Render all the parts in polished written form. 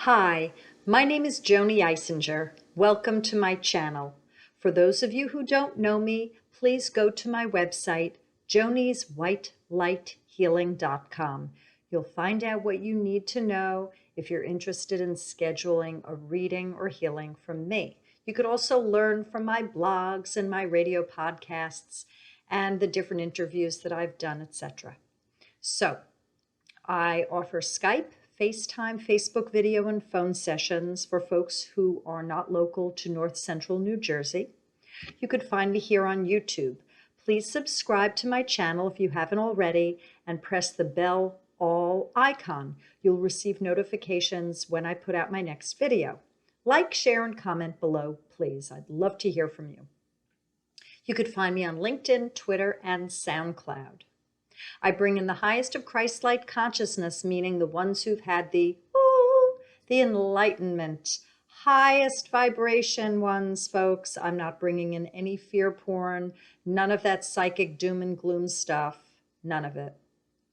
Hi, my name is Joanie Eisinger. Welcome to my channel. For those of you who don't know me, please go to my website, jonieswhitelighealing.com. You'll find out what you need to know if you're interested in scheduling a reading or healing from me. You could also learn from my blogs and my radio podcasts and the different interviews that I've done, etc. So, I offer Skype, FaceTime, Facebook video, and phone sessions for folks who are not local to North Central New Jersey. You could find me here on YouTube. Please subscribe to my channel if you haven't already and press the bell all icon. You'll receive notifications when I put out my next video. Like, share, and comment below, please. I'd love to hear from you. You could find me on LinkedIn, Twitter, and SoundCloud. I bring in the highest of Christ-like consciousness, meaning the ones who've had the enlightenment, highest vibration ones, folks. I'm not bringing in any fear porn, none of that psychic doom and gloom stuff, none of it.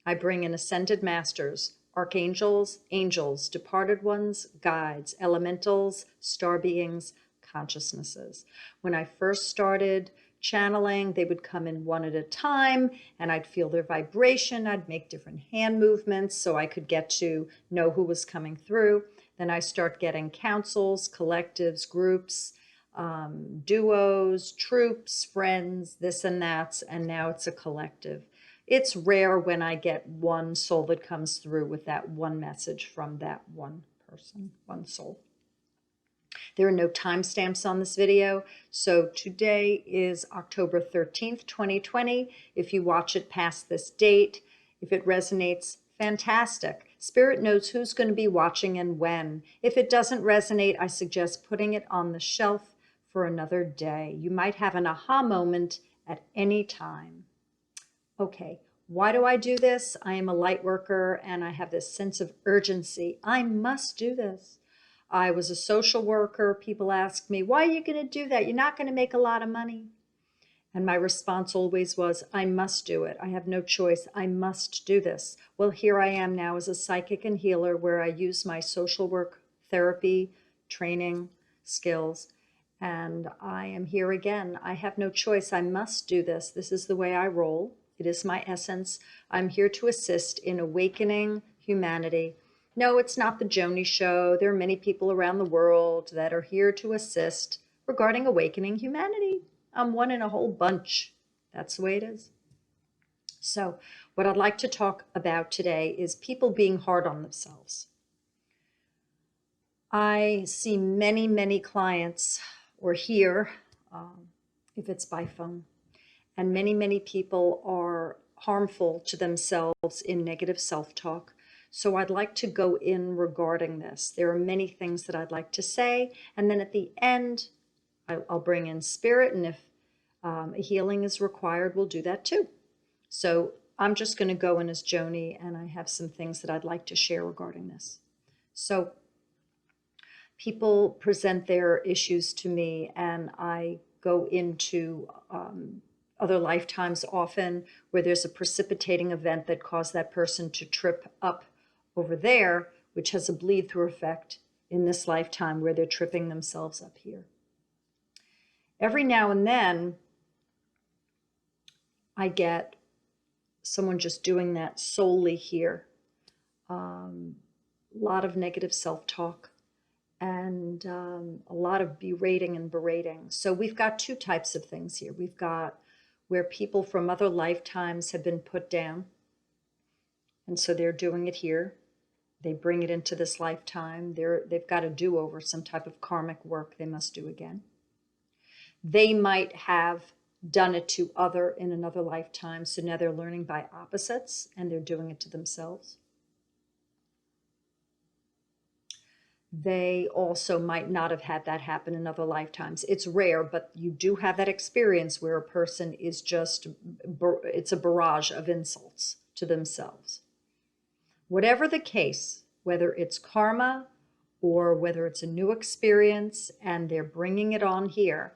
I bring in ascended masters, archangels, angels, departed ones, guides, elementals, star beings, consciousnesses. When I first started channeling, they would come in one at a time and I'd feel their vibration. I'd make different hand movements so I could get to know who was coming through. Then I start getting councils, collectives, groups, duos, troops, friends, this and that, and now it's a collective. It's rare when I get one soul that comes through with that one message from that one person, one soul. There are no timestamps on this video, so today is October 13th, 2020. If you watch it past this date, if it resonates, fantastic. Spirit knows who's going to be watching and when. If it doesn't resonate, I suggest putting it on the shelf for another day. You might have an aha moment at any time. Okay, why do I do this? I am a light worker and I have this sense of urgency. I must do this. I was a social worker. People ask me, why are you going to do that? You're not going to make a lot of money. And my response always was, I must do it. I have no choice. I must do this. Well, here I am now as a psychic and healer where I use my social work therapy, training, skills. And I am here again. I have no choice. I must do this. This is the way I roll. It is my essence. I'm here to assist in awakening humanity. No, it's not the Joanie Show. There are many people around the world that are here to assist regarding awakening humanity. I'm one in a whole bunch. That's the way it is. So what I'd like to talk about today is people being hard on themselves. I see many, many clients or hear, if it's by phone, and many, many people are harmful to themselves in negative self-talk. So I'd like to go in regarding this. There are many things that I'd like to say. And then at the end, I'll bring in spirit. And if a healing is required, we'll do that too. So I'm just going to go in as Joanie, and I have some things that I'd like to share regarding this. So people present their issues to me, and I go into other lifetimes often where there's a precipitating event that caused that person to trip up over there, which has a bleed through effect in this lifetime where they're tripping themselves up here. Every now and then, I get someone just doing that solely here. A lot of negative self-talk and a lot of berating and berating. So we've got two types of things here. We've got where people from other lifetimes have been put down, and so they're doing it here. They bring it into this lifetime. They've got a do-over, some type of karmic work they must do again. They might have done it to other in another lifetime, so now they're learning by opposites and they're doing it to themselves. They also might not have had that happen in other lifetimes. It's rare, but you do have that experience where a person is just, it's a barrage of insults to themselves. Whatever the case, whether it's karma or whether it's a new experience and they're bringing it on here,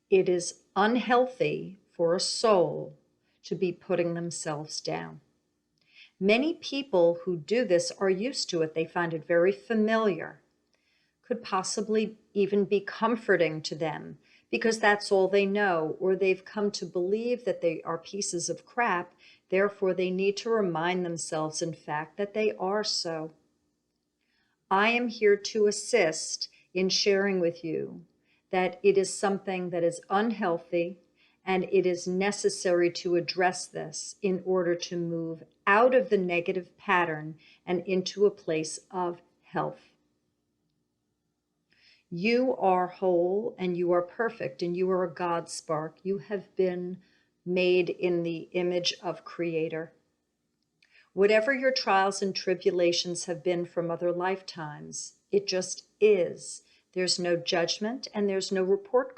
it is unhealthy for a soul to be putting themselves down. Many people who do this are used to it. They find it very familiar. Could possibly even be comforting to them because that's all they know, or they've come to believe that they are pieces of crap. Therefore, they need to remind themselves, in fact, that they are so. I am here to assist in sharing with you that it is something that is unhealthy, and it is necessary to address this in order to move out of the negative pattern and into a place of health. You are whole and you are perfect and you are a God spark. You have been made in the image of Creator. Whatever your trials and tribulations have been from other lifetimes, it just is. There's no judgment and there's no report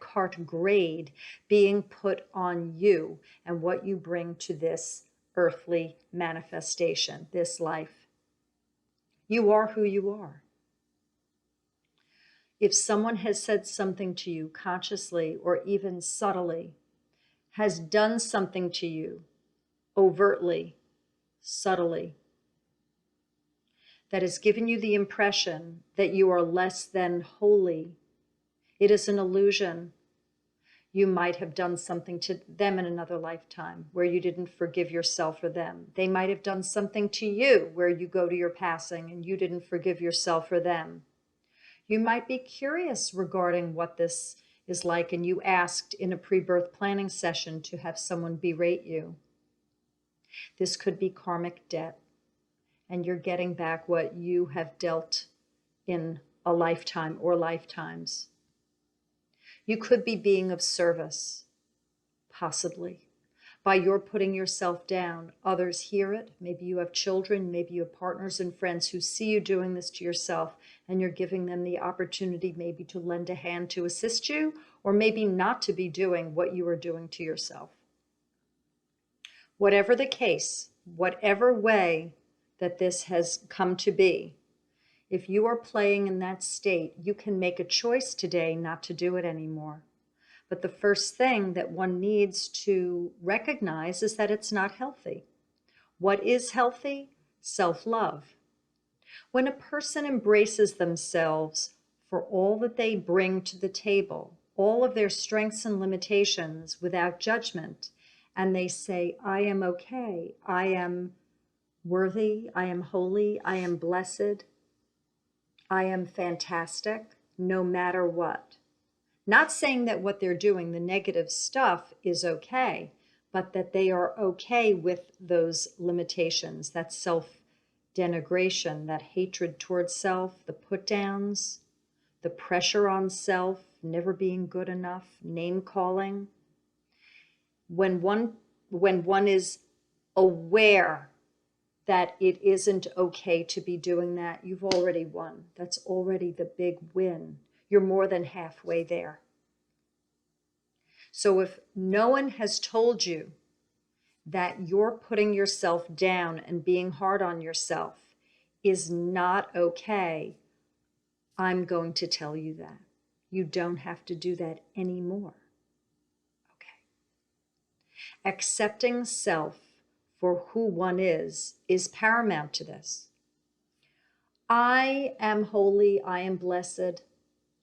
card grade being put on you and what you bring to this earthly manifestation, this life. You are who you are. If someone has said something to you consciously or even subtly, has done something to you overtly, subtly, that has given you the impression that you are less than holy, it is an illusion. You might have done something to them in another lifetime where you didn't forgive yourself or them. They might have done something to you where you go to your passing and you didn't forgive yourself or them. You might be curious regarding what this is like, and you asked in a pre-birth planning session to have someone berate you. This could be karmic debt, and you're getting back what you have dealt in a lifetime or lifetimes. You could be being of service, possibly. By your putting yourself down, others hear it. Maybe you have children, maybe you have partners and friends who see you doing this to yourself, and you're giving them the opportunity maybe to lend a hand to assist you, or maybe not to be doing what you are doing to yourself. Whatever the case, whatever way that this has come to be, if you are playing in that state, you can make a choice today not to do it anymore. But the first thing that one needs to recognize is that it's not healthy. What is healthy? Self-love. When a person embraces themselves for all that they bring to the table, all of their strengths and limitations without judgment, and they say, I am okay, I am worthy, I am holy, I am blessed, I am fantastic, no matter what. Not saying that what they're doing, the negative stuff, is okay, but that they are okay with those limitations, that self-denigration, that hatred towards self, the put-downs, the pressure on self, never being good enough, name-calling. When one is aware that it isn't okay to be doing that, you've already won. That's already the big win. You're more than halfway there. So if no one has told you that you're putting yourself down and being hard on yourself is not okay, I'm going to tell you that. You don't have to do that anymore. Okay. Accepting self for who one is paramount to this. I am holy, I am blessed,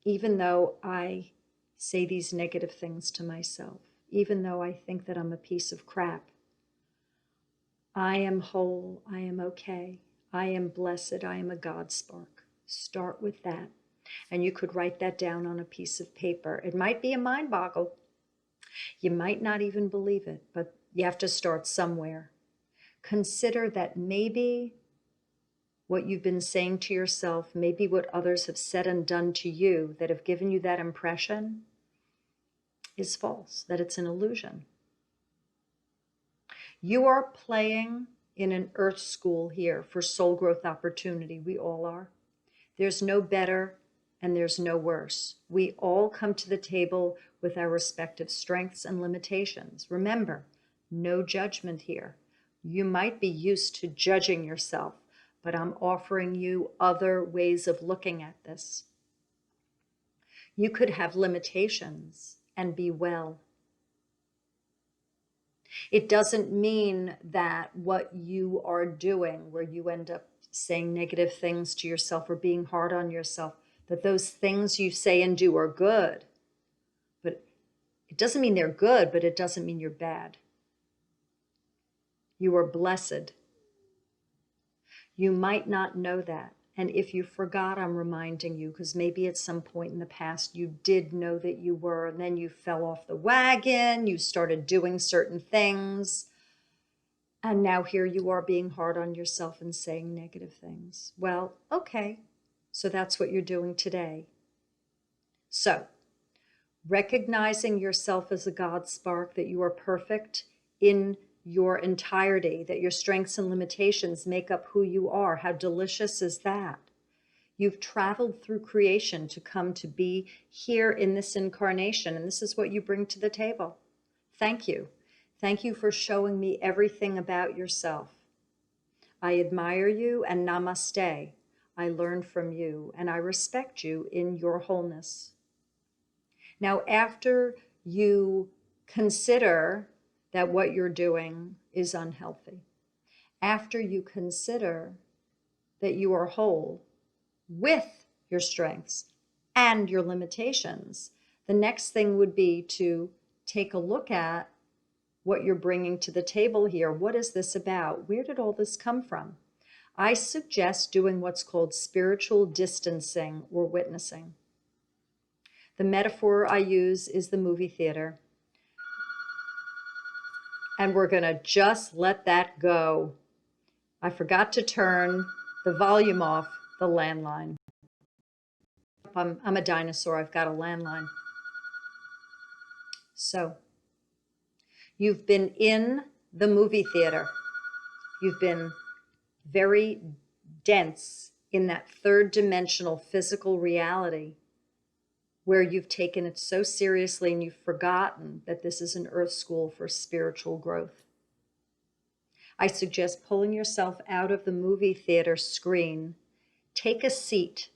even though I say these negative things to myself, even though I think that I'm a piece of crap. I am whole, I am okay, I am blessed, I am a God spark. Start with that. And you could write that down on a piece of paper. It might be a mind boggle. You might not even believe it, but you have to start somewhere. Consider that maybe what you've been saying to yourself, maybe what others have said and done to you that have given you that impression is false, that it's an illusion. You are playing in an earth school here for soul growth opportunity. We all are. There's no better and there's no worse. We all come to the table with our respective strengths and limitations. Remember, no judgment here. You might be used to judging yourself, but I'm offering you other ways of looking at this. You could have limitations and be well. It doesn't mean that what you are doing, where you end up saying negative things to yourself or being hard on yourself, that those things you say and do are good. But it doesn't mean they're good, but it doesn't mean you're bad. You are blessed. You might not know that. And if you forgot, I'm reminding you, because maybe at some point in the past you did know that you were, and then you fell off the wagon, you started doing certain things, and now here you are being hard on yourself and saying negative things. Well, okay, so that's what you're doing today. So, recognizing yourself as a God spark, that you are perfect in your entirety, that your strengths and limitations make up who you are. How delicious is that? You've traveled through creation to come to be here in this incarnation, and this is what you bring to the table. Thank you. Thank you for showing me everything about yourself. I admire you, and namaste. I learn from you, and I respect you in your wholeness. Now, after you consider that what you're doing is unhealthy, after you consider that you are whole with your strengths and your limitations, the next thing would be to take a look at what you're bringing to the table here. What is this about? Where did all this come from? I suggest doing what's called spiritual distancing or witnessing. The metaphor I use is the movie theater. And we're going to just let that go. I forgot to turn the volume off the landline. I'm a dinosaur. I've got a landline. So, you've been in the movie theater. You've been very dense in that third dimensional physical reality where you've taken it so seriously and you've forgotten that this is an earth school for spiritual growth. I suggest pulling yourself out of the movie theater screen. Take a seat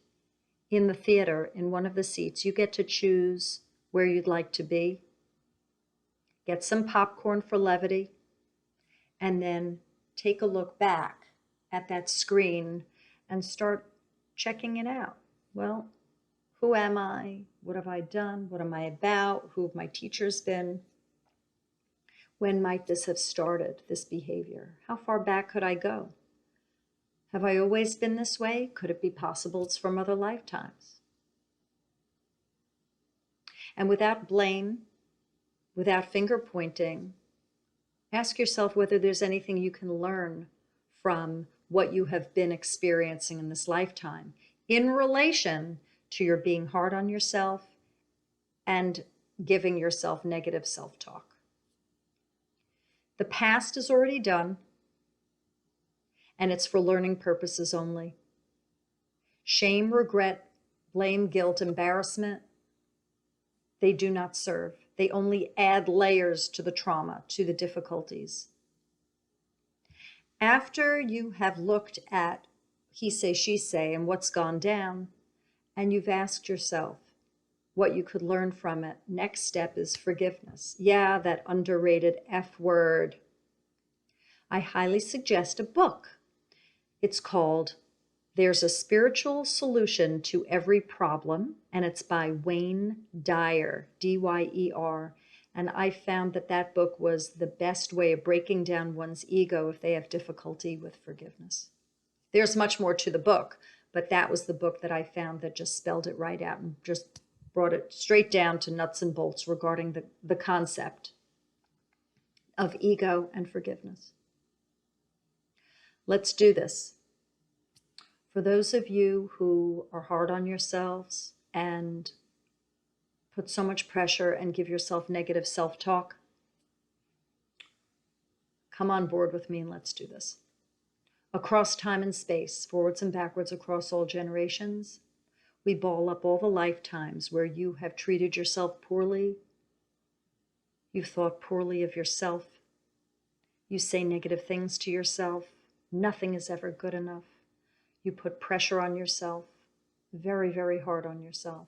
in the theater, in one of the seats. You get to choose where you'd like to be. Get some popcorn for levity, and then take a look back at that screen and start checking it out. Well, who am I? What have I done? What am I about? Who have my teachers been? When might this have started, this behavior? How far back could I go? Have I always been this way? Could it be possible it's from other lifetimes? And without blame, without finger pointing, ask yourself whether there's anything you can learn from what you have been experiencing in this lifetime in relation to your being hard on yourself and giving yourself negative self-talk. The past is already done, and it's for learning purposes only. Shame, regret, blame, guilt, embarrassment, they do not serve. They only add layers to the trauma, to the difficulties. After you have looked at he say, she say, and what's gone down, and you've asked yourself what you could learn from it, next step is forgiveness. Yeah, that underrated F word. I highly suggest a book. It's called There's a Spiritual Solution to Every Problem, and it's by Wayne Dyer, D-Y-E-R. And I found that that book was the best way of breaking down one's ego if they have difficulty with forgiveness. There's much more to the book, but that was the book that I found that just spelled it right out and just brought it straight down to nuts and bolts regarding the concept of ego and forgiveness. Let's do this. For those of you who are hard on yourselves and put so much pressure and give yourself negative self-talk, come on board with me and let's do this. Across time and space, forwards and backwards across all generations, we ball up all the lifetimes where you have treated yourself poorly, you've thought poorly of yourself, you say negative things to yourself, nothing is ever good enough, you put pressure on yourself, very, very hard on yourself,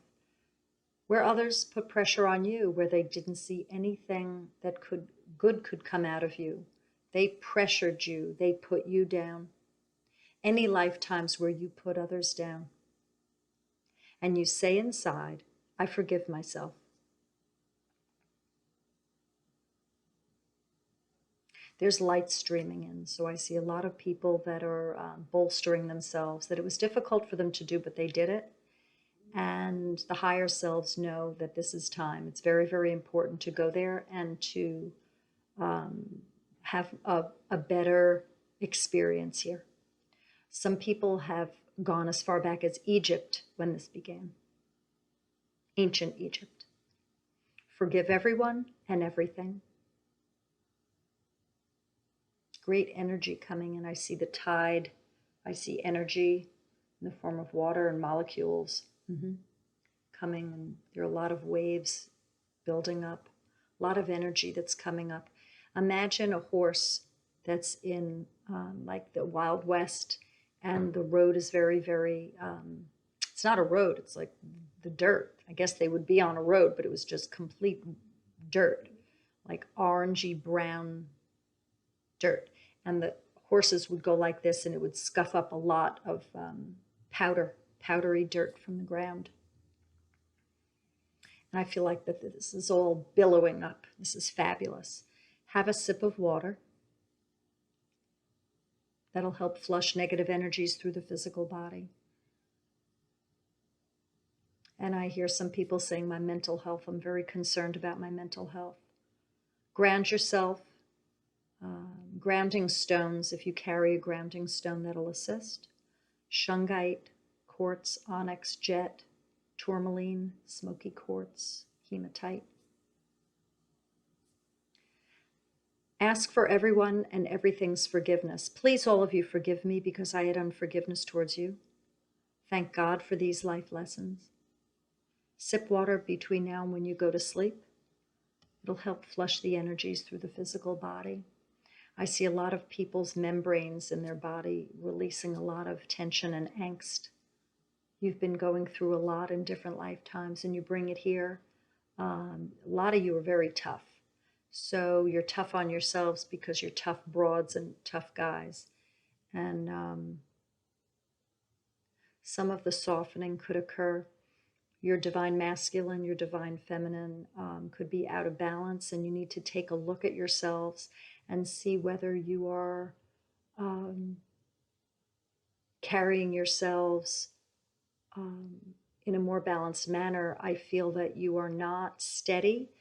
where others put pressure on you where they didn't see anything that could good could come out of you. They pressured you. They put you down. Any lifetimes where you put others down. And you say inside, I forgive myself. There's light streaming in, so I see a lot of people that are bolstering themselves, that it was difficult for them to do, but they did it. And the higher selves know that this is time. It's very, very important to go there and to have a better experience here. Some people have gone as far back as Egypt when this began. Ancient Egypt. Forgive everyone and everything. Great energy coming in. I see the tide. I see energy in the form of water and molecules coming. And there are a lot of waves building up. A lot of energy that's coming up. Imagine a horse that's in like the Wild West, and the road is very, very, it's not a road, it's like the dirt. I guess they would be on a road, but it was just complete dirt, like orangey brown dirt. And the horses would go like this, and it would scuff up a lot of powdery dirt from the ground. And I feel like that this is all billowing up. This is fabulous. Have a sip of water. That'll help flush negative energies through the physical body. And I hear some people saying my mental health. I'm very concerned about my mental health. Ground yourself. Grounding stones, if you carry a grounding stone, that'll assist. Shungite, quartz, onyx, jet, tourmaline, smoky quartz, hematite. Ask for everyone and everything's forgiveness. Please, all of you, forgive me because I had unforgiveness towards you. Thank God for these life lessons. Sip water between now and when you go to sleep. It'll help flush the energies through the physical body. I see a lot of people's membranes in their body releasing a lot of tension and angst. You've been going through a lot in different lifetimes, and you bring it here. A lot of you are very tough. So you're tough on yourselves because you're tough broads and tough guys. And some of the softening could occur. Your divine masculine, your divine feminine could be out of balance, and you need to take a look at yourselves and see whether you are carrying yourselves in a more balanced manner. I feel that you are not steady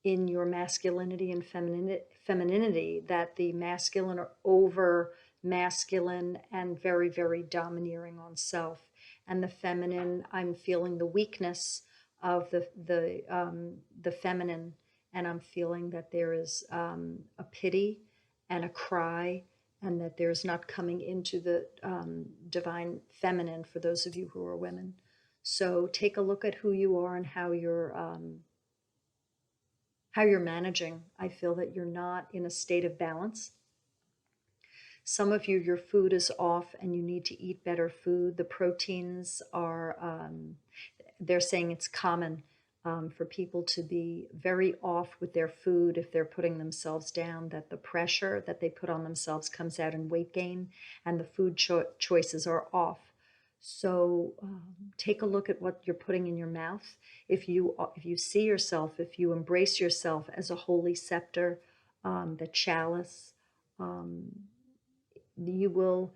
in your masculinity and femininity, that the masculine are over masculine and very, very domineering on self. And the feminine, I'm feeling the weakness of the feminine, and I'm feeling that there is a pity and a cry, and that there's not coming into the divine feminine for those of you who are women. So take a look at who you are and how you're managing. I feel that you're not in a state of balance. Some of you, your food is off and you need to eat better food. The proteins are, they're saying it's common for people to be very off with their food if they're putting themselves down, that the pressure that they put on themselves comes out in weight gain, and the food choices are off. So take a look at what you're putting in your mouth. If you see yourself, if you embrace yourself as a holy scepter, the chalice, you will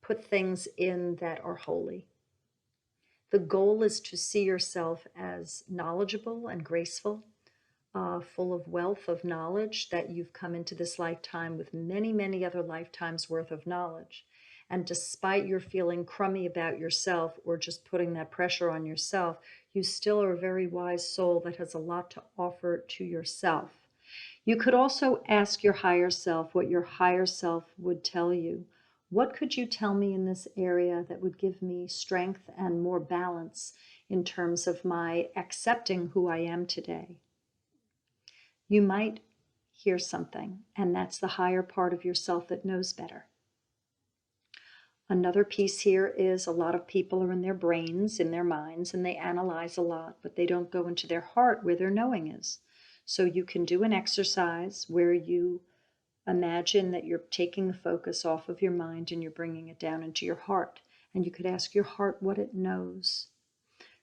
put things in that are holy. The goal is to see yourself as knowledgeable and graceful, full of wealth of knowledge, that you've come into this lifetime with many, many other lifetimes worth of knowledge. And despite your feeling crummy about yourself or just putting that pressure on yourself, you still are a very wise soul that has a lot to offer to yourself. You could also ask your higher self what your higher self would tell you. What could you tell me in this area that would give me strength and more balance in terms of my accepting who I am today? You might hear something, and that's the higher part of yourself that knows better. Another piece here is a lot of people are in their brains, in their minds, and they analyze a lot, but they don't go into their heart where their knowing is. So you can do an exercise where you imagine that you're taking the focus off of your mind and you're bringing it down into your heart. And you could ask your heart what it knows.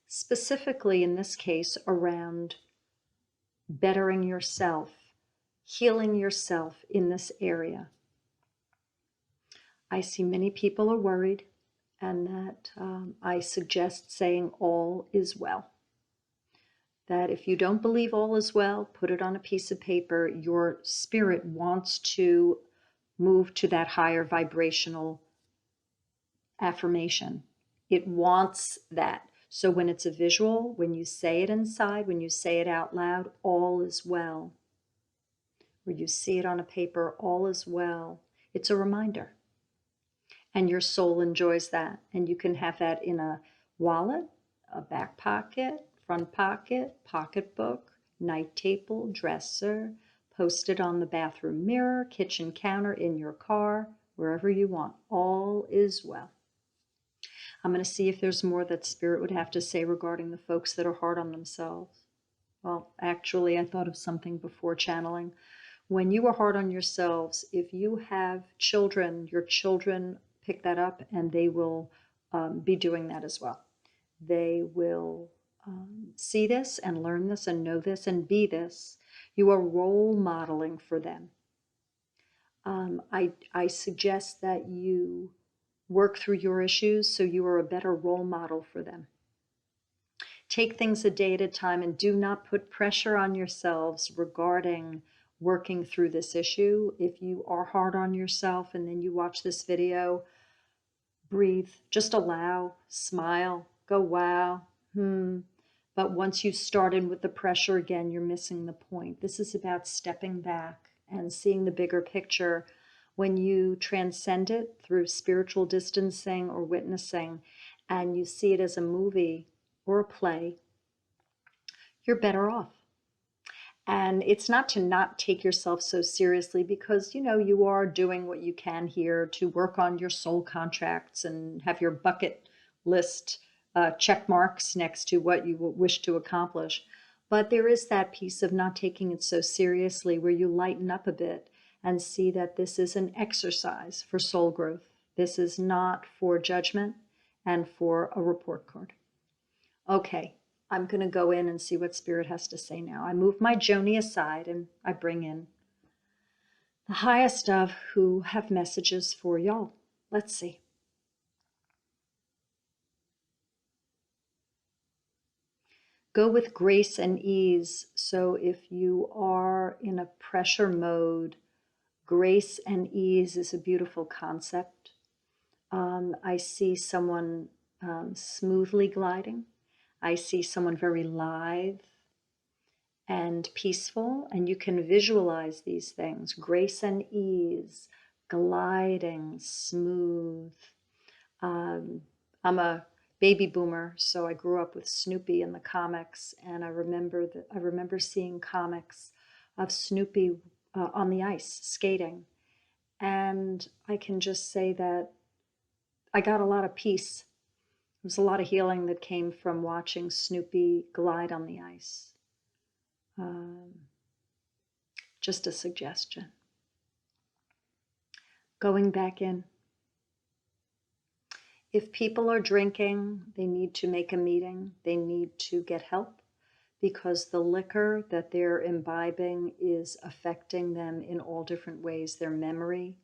Specifically, in this case, around bettering yourself, healing yourself in this area. I see many people are worried, and that I suggest saying all is well. That if you don't believe all is well, put it on a piece of paper. Your spirit wants to move to that higher vibrational affirmation. It wants that. So when it's a visual, when you say it inside, when you say it out loud, all is well. Or you see it on a paper, all is well. It's a reminder. And your soul enjoys that. And you can have that in a wallet, a back pocket, front pocket, pocketbook, night table, dresser, post it on the bathroom mirror, kitchen counter, in your car, wherever you want. All is well. I'm going to see if there's more that Spirit would have to say regarding the folks that are hard on themselves. Well, actually, I thought of something before channeling. When you are hard on yourselves, if you have children, your children pick that up and they will be doing that as well. They will see this and learn this and know this and be this. You are role modeling for them. I suggest that you work through your issues so you are a better role model for them. Take things a day at a time and do not put pressure on yourselves regarding working through this issue. If you are hard on yourself and then you watch this video, breathe, just allow, smile, go, wow, But once you start in with the pressure again, you're missing the point. This is about stepping back and seeing the bigger picture. When you transcend it through spiritual distancing or witnessing, and you see it as a movie or a play, you're better off. And it's not to not take yourself so seriously, because, you are doing what you can here to work on your soul contracts and have your bucket list check marks next to what you wish to accomplish. But there is that piece of not taking it so seriously where you lighten up a bit and see that this is an exercise for soul growth. This is not for judgment and for a report card. Okay, I'm going to go in and see what Spirit has to say now. I move my Joanie aside and I bring in the highest of who have messages for y'all. Let's see. Go with grace and ease. So if you are in a pressure mode, grace and ease is a beautiful concept. I see someone smoothly gliding. I see someone very lithe and peaceful, and you can visualize these things: grace and ease, gliding, smooth. I'm a baby boomer, so I grew up with Snoopy in the comics, and I remember seeing comics of Snoopy on the ice skating, and I can just say that I got a lot of peace. There was a lot of healing that came from watching Snoopy glide on the ice. Just a suggestion. Going back in. If people are drinking, they need to make a meeting. They need to get help, because the liquor that they're imbibing is affecting them in all different ways: their memory,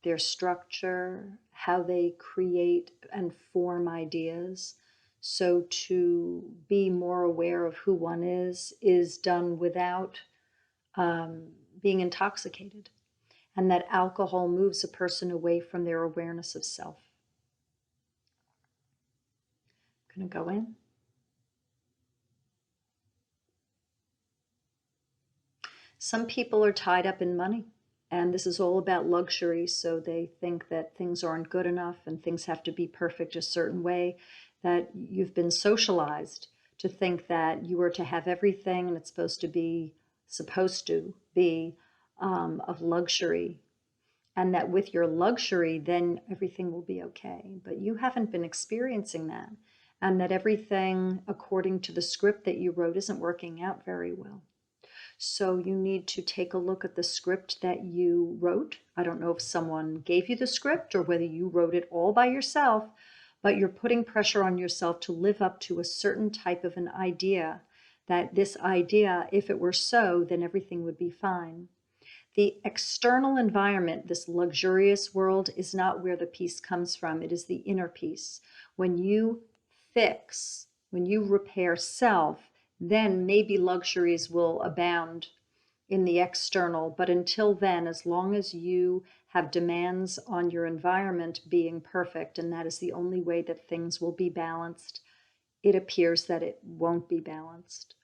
their structure, how they create and form ideas. So to be more aware of who one is done without being intoxicated. And that alcohol moves a person away from their awareness of self. I'm going to go in. Some people are tied up in money, and this is all about luxury, so they think that things aren't good enough and things have to be perfect a certain way, that you've been socialized to think that you are to have everything and it's supposed to be of luxury, and that with your luxury then everything will be okay. But you haven't been experiencing that, and that everything according to the script that you wrote isn't working out very well. So you need to take a look at the script that you wrote. I don't know if someone gave you the script or whether you wrote it all by yourself, but you're putting pressure on yourself to live up to a certain type of an idea, that this idea, if it were so, then everything would be fine. The external environment, this luxurious world, is not where the peace comes from. It is the inner peace. When you fix, when you repair self, then maybe luxuries will abound in the external. But until then, as long as you have demands on your environment being perfect, and that is the only way that things will be balanced, it appears that it won't be balanced.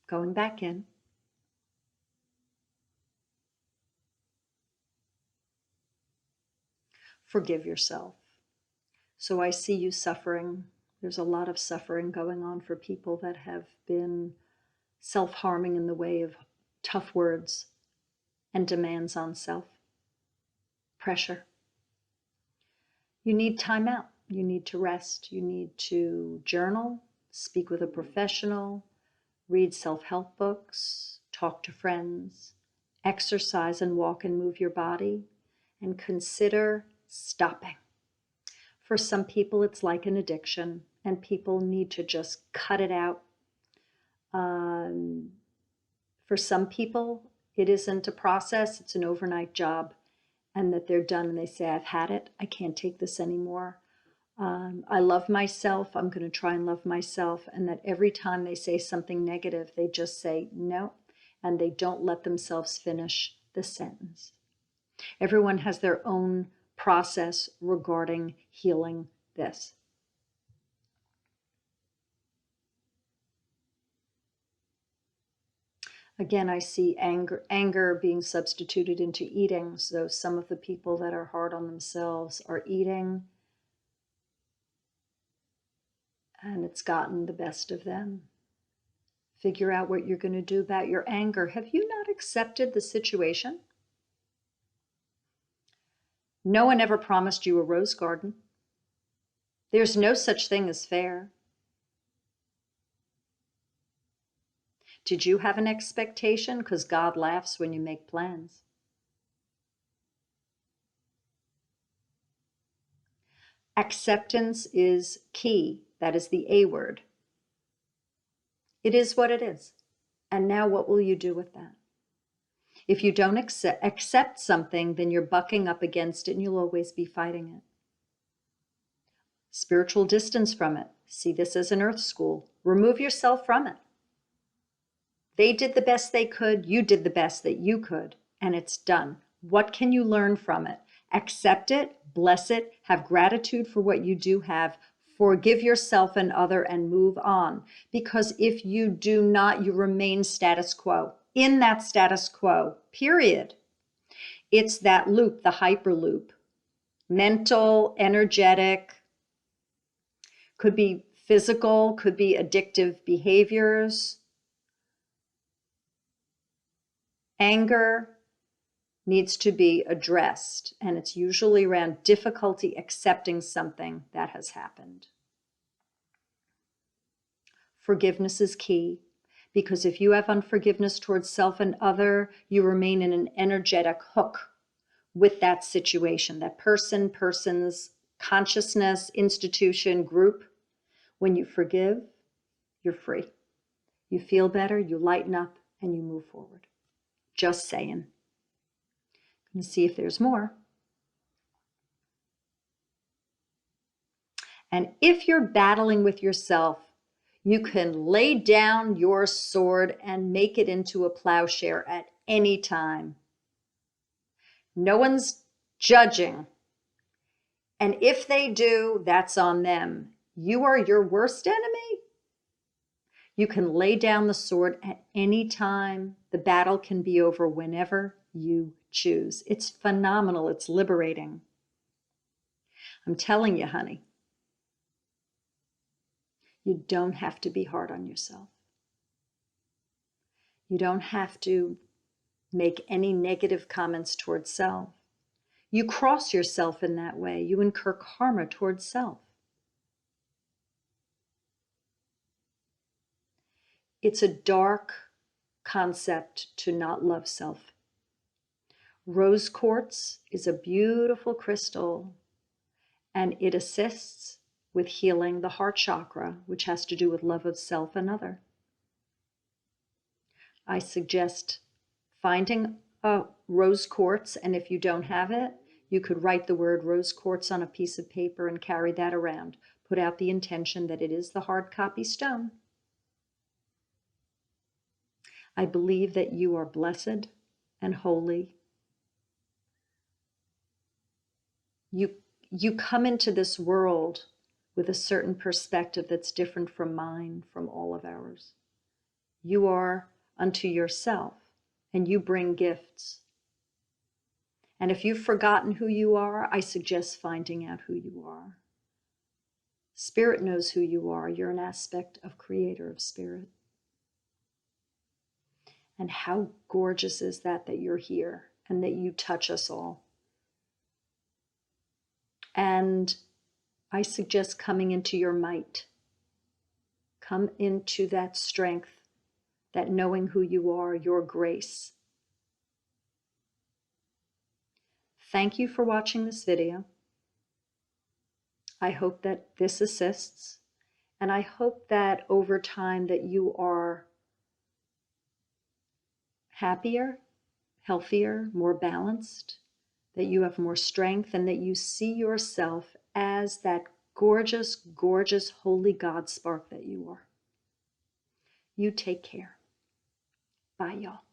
Going back in. Forgive yourself. So I see you suffering. There's a lot of suffering going on for people that have been self-harming in the way of tough words and demands on self. Pressure. You need time out. You need to rest. You need to journal, speak with a professional, read self-help books, talk to friends, exercise and walk and move your body, and consider stopping. For some people, it's like an addiction, and people need to just cut it out. For some people, it isn't a process, it's an overnight job, and that they're done and they say, I've had it, I can't take this anymore. I love myself, I'm going to try and love myself, and that every time they say something negative, they just say no, and they don't let themselves finish the sentence. Everyone has their own process regarding healing this. Again, I see anger being substituted into eating. So some of the people that are hard on themselves are eating, and it's gotten the best of them. Figure out what you're going to do about your anger. Have you not accepted the situation? No one ever promised you a rose garden. There's no such thing as fair. Did you have an expectation? Because God laughs when you make plans. Acceptance is key. That is the A word. It is what it is. And now what will you do with that? If you don't accept something, then you're bucking up against it and you'll always be fighting it. Spiritual distance from it. See this as an earth school. Remove yourself from it. They did the best they could. You did the best that you could. And it's done. What can you learn from it? Accept it, bless it, have gratitude for what you do have. Forgive yourself and other and move on. Because if you do not, you remain status quo. In that status quo, period. It's that loop, the hyperloop. Mental, energetic, could be physical, could be addictive behaviors. Anger needs to be addressed, and it's usually around difficulty accepting something that has happened. Forgiveness is key, because if you have unforgiveness towards self and other, you remain in an energetic hook with that situation, that person, person's consciousness, institution, group. When you forgive, you're free. You feel better, you lighten up, and you move forward. Just saying. I'm going to see if there's more. And if you're battling with yourself, you can lay down your sword and make it into a plowshare at any time. No one's judging. And if they do, that's on them. You are your worst enemy. You can lay down the sword at any time. The battle can be over whenever you choose. It's phenomenal. It's liberating. I'm telling you, honey, you don't have to be hard on yourself. You don't have to make any negative comments towards self. You cross yourself in that way. You incur karma towards self. It's a dark concept to not love self. Rose quartz is a beautiful crystal, and it assists with healing the heart chakra, which has to do with love of self and other. I suggest finding a rose quartz, and if you don't have it, you could write the word rose quartz on a piece of paper and carry that around. Put out the intention that it is the hard copy stone. I believe that you are blessed and holy. You come into this world with a certain perspective that's different from mine, from all of ours. You are unto yourself, and you bring gifts. And if you've forgotten who you are, I suggest finding out who you are. Spirit knows who you are. You're an aspect of Creator, of Spirit. And how gorgeous is that you're here and that you touch us all. And I suggest coming into your might. Come into that strength, that knowing who you are, your grace. Thank you for watching this video. I hope that this assists, and I hope that over time that you are happier, healthier, more balanced, that you have more strength, and that you see yourself as that gorgeous, gorgeous, holy God spark that you are. You take care. Bye, y'all.